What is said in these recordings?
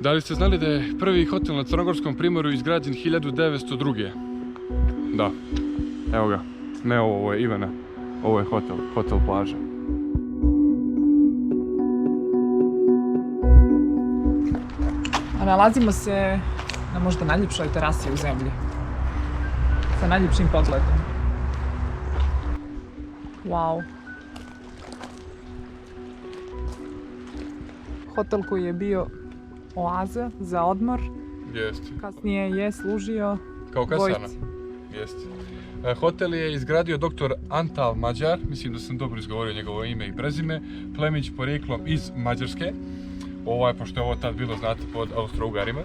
Da li ste znali da je prvi hotel na Crnogorskom primorju izgrađen 1902. Da, evo ga. Ne ovo je Ivana, ovo je hotel plaža. A nalazimo se na možda najljepšoj terasi u zemlji. Sa najljepšim pogledom. Wow. Hotel koji je bio oaza za odmor, Jeste. kasnije je služio Kao kasarna. vojsci. Jeste. Hotel je izgradio dr. Antal Mađar, mislim da sam dobro izgovorio njegovo ime i prezime, plemić porijeklom iz Mađarske, pošto je ovo tad bilo, znate, pod Austro-Ugarima,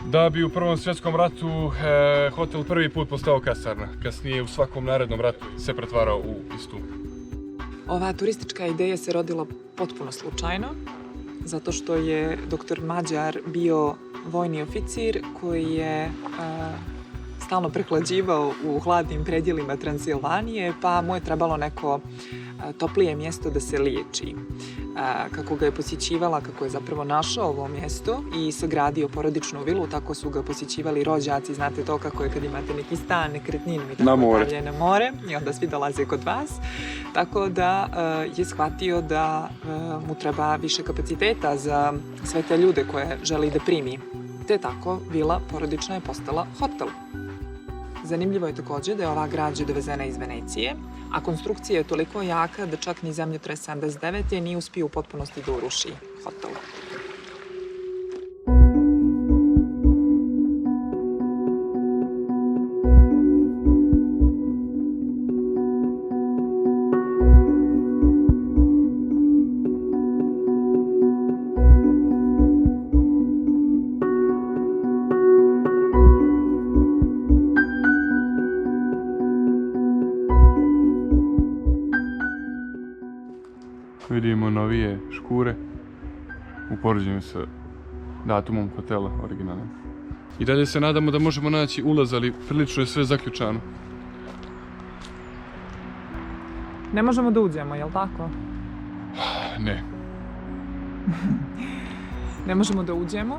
da bi u Prvom svjetskom ratu hotel prvi put postao kasarna, kasnije u svakom narednom ratu se pretvarao u istu. Ova turistička ideja se rodila potpuno slučajno, zato što je dr. Mađar bio vojni oficir koji je stalno prehlađivao u hladnim predjelima Transilvanije, pa mu je trebalo neko toplije mjesto da se liječi. Kako ga je posjećivala, kako je zapravo našao ovo mjesto i sagradio porodičnu vilu, tako su ga posjećivali rođaci, znate to kako je kad imate neki stan, nekretninu i tako dalje na more i onda svi dolaze kod vas. Tako da je shvatio da mu treba više kapaciteta za sve te ljude koje želi da primi. Te tako vila porodična je postala hotel. Zanimljivo je također da je ova građa dovezena iz Venecije, a konstrukcija je toliko jaka da čak ni zemljotres 79. nije uspio u potpunosti da uruši hotel. Vidimo novije škure u poređenju sa datumom hotela originalnim. I dalje se nadamo da možemo naći ulaz, ali prilično je sve zaključano. Ne možemo da uđemo, jel tako? Ne. Ne možemo da uđemo.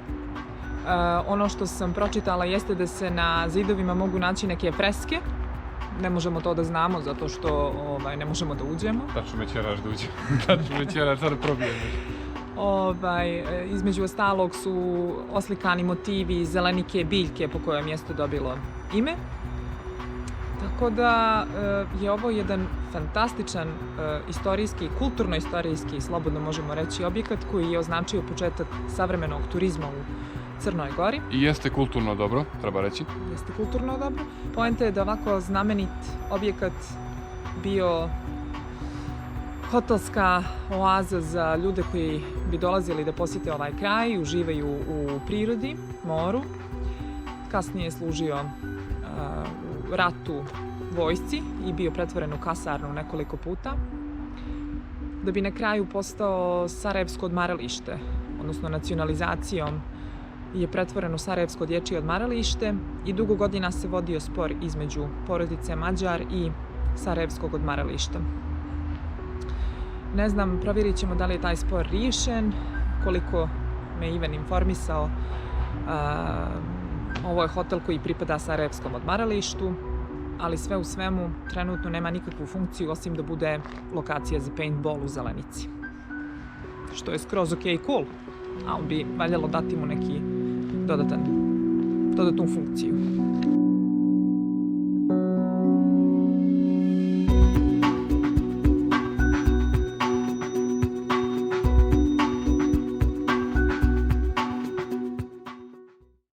Ono što sam pročitala jeste da se na zidovima mogu naći neke freske. Ne možemo to da znamo zato što ne možemo da uđemo. Tačno me ćeraš da uđem. Tačno me ćeraš, sad probijem. Između ostalog su oslikani motivi zelenike biljke po kojoj je mjesto dobilo ime. Tako da je ovo jedan fantastičan istorijski, kulturno-istorijski, slobodno možemo reći, objekat koji je označio početak savremenog turizma u Crnoj Gori. I jeste kulturno dobro, treba reći. Jeste kulturno dobro. Poenta je da ovako znamenit objekat bio hotelska oaza za ljude koji bi dolazili da posjete ovaj kraj i uživaju u prirodi, moru. Kasnije je služio u ratu vojsci i bio pretvoren u kasarnu nekoliko puta, da bi na kraju postao sarajevsko odmaralište, odnosno nacionalizacijom je pretvoren u Sarajevsko dječje odmaralište i dugo godina se vodio spor između porodice Mađar i Sarajevskog odmarališta. Ne znam, provjerit ćemo da li je taj spor riješen, koliko me Ivan informisao. Ovo je hotel koji pripada Sarajevskom odmaralištu, ali sve u svemu trenutno nema nikakvu funkciju osim da bude lokacija za paintball u Zelenici. Što je skroz ok, cool, ali bi valjalo dati mu neki dodatnu funkciju.